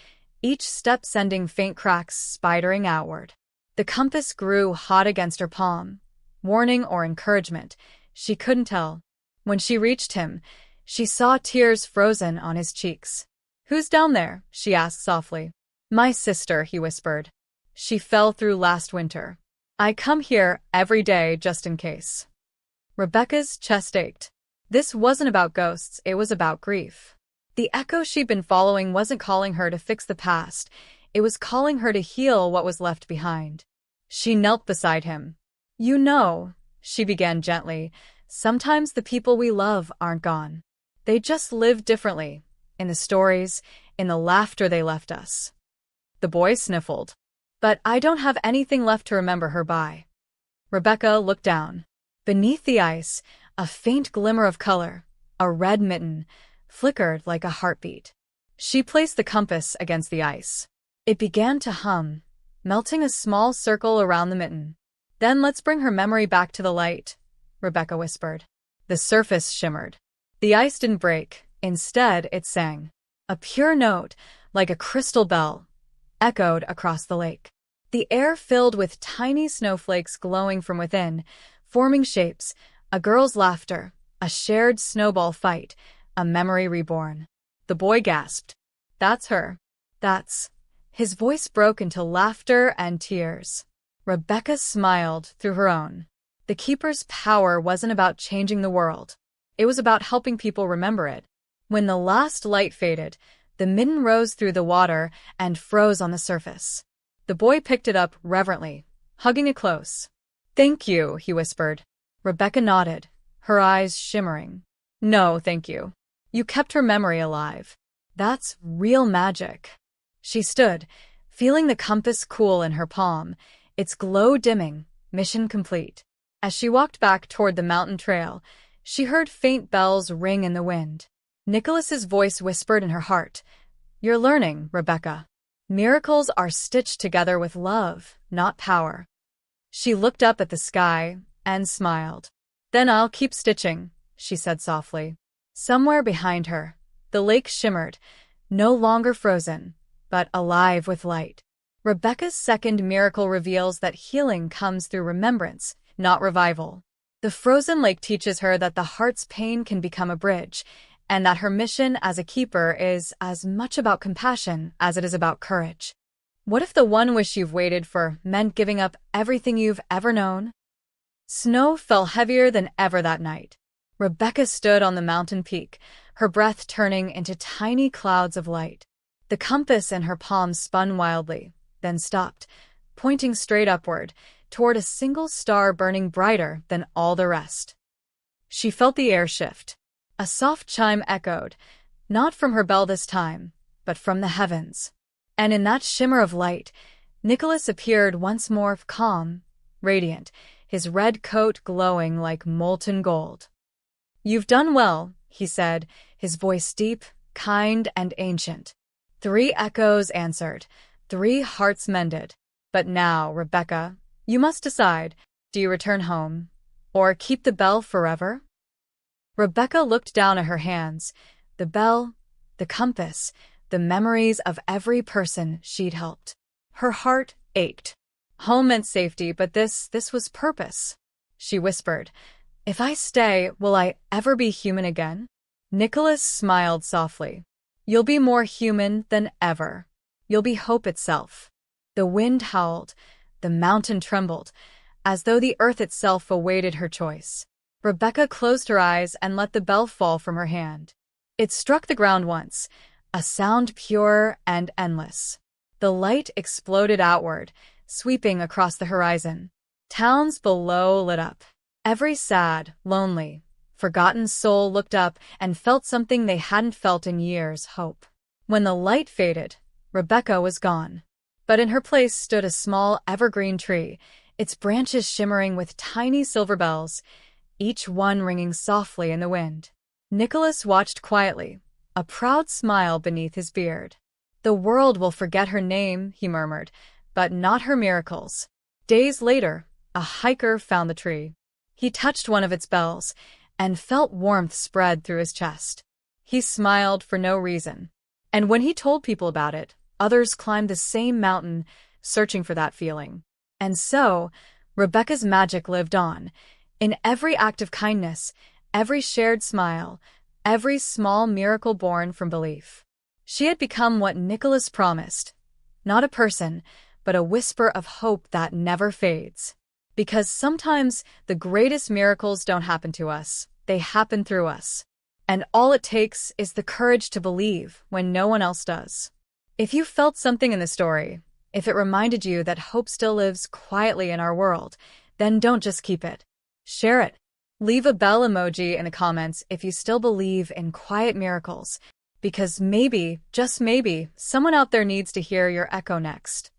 each step sending faint cracks spidering outward. The compass grew hot against her palm. Warning or encouragement, she couldn't tell. When she reached him, she saw tears frozen on his cheeks. "Who's down there?" she asked softly. "My sister," he whispered. "She fell through last winter. I come here every day just in case." Rebecca's chest ached. This wasn't about ghosts, it was about grief. The echo she'd been following wasn't calling her to fix the past, it was calling her to heal what was left behind. She knelt beside him. "You know," she began gently, "sometimes the people we love aren't gone. They just live differently, in the stories, in the laughter they left us." The boy sniffled. "But I don't have anything left to remember her by." Rebecca looked down. Beneath the ice, a faint glimmer of color, a red mitten, flickered like a heartbeat. She placed the compass against the ice. It began to hum, melting a small circle around the mitten. "Then let's bring her memory back to the light," Rebecca whispered. The surface shimmered. The ice didn't break. Instead, it sang. A pure note, like a crystal bell, echoed across the lake. The air filled with tiny snowflakes glowing from within, forming shapes, a girl's laughter, a shared snowball fight, a memory reborn. The boy gasped. "That's her. That's—" His voice broke into laughter and tears. Rebecca smiled through her own. The Keeper's power wasn't about changing the world. It was about helping people remember it. When the last light faded, the mitten rose through the water and froze on the surface. The boy picked it up reverently, hugging it close. "Thank you," he whispered. Rebecca nodded, her eyes shimmering. "No, thank you. You kept her memory alive. That's real magic." She stood, feeling the compass cool in her palm, its glow dimming, mission complete. As she walked back toward the mountain trail, she heard faint bells ring in the wind. Nicholas's voice whispered in her heart, "You're learning, Rebecca. Miracles are stitched together with love, not power." She looked up at the sky and smiled. "Then I'll keep stitching," she said softly. Somewhere behind her, the lake shimmered, no longer frozen, but alive with light. Rebecca's second miracle reveals that healing comes through remembrance, not revival. The frozen lake teaches her that the heart's pain can become a bridge, and that her mission as a keeper is as much about compassion as it is about courage. What if the one wish you've waited for meant giving up everything you've ever known? Snow fell heavier than ever that night. Rebecca stood on the mountain peak, her breath turning into tiny clouds of light. The compass in her palm spun wildly, then stopped, pointing straight upward, toward a single star burning brighter than all the rest. She felt the air shift. A soft chime echoed, not from her bell this time, but from the heavens. And in that shimmer of light, Nicholas appeared once more, calm, radiant, his red coat glowing like molten gold. "You've done well," he said, his voice deep, kind, and ancient. 3 echoes answered, 3 hearts mended. "But now, Rebecca, you must decide, do you return home, or keep the bell forever?" Rebecca looked down at her hands, the bell, the compass, the memories of every person she'd helped. Her heart ached. Home meant safety, but this was purpose. She whispered, "If I stay, will I ever be human again?" Nicholas smiled softly. "You'll be more human than ever. You'll be hope itself." The wind howled, the mountain trembled, as though the earth itself awaited her choice. Rebecca closed her eyes and let the bell fall from her hand. It struck the ground once, a sound pure and endless. The light exploded outward, sweeping across the horizon. Towns below lit up. Every sad, lonely, forgotten soul looked up and felt something they hadn't felt in years, hope. When the light faded, Rebecca was gone. But in her place stood a small evergreen tree, its branches shimmering with tiny silver bells, each one ringing softly in the wind. Nicholas watched quietly, a proud smile beneath his beard. "The world will forget her name," he murmured, "but not her miracles." Days later, a hiker found the tree. He touched one of its bells and felt warmth spread through his chest. He smiled for no reason. And when he told people about it, others climbed the same mountain, searching for that feeling. And so, Rebecca's magic lived on, in every act of kindness, every shared smile, every small miracle born from belief. She had become what Nicholas promised, not a person, but a whisper of hope that never fades. Because sometimes the greatest miracles don't happen to us, they happen through us. And all it takes is the courage to believe when no one else does. If you felt something in the story, if it reminded you that hope still lives quietly in our world, then don't just keep it. Share it. Leave a bell emoji in the comments if you still believe in quiet miracles, because maybe, just maybe, someone out there needs to hear your echo next.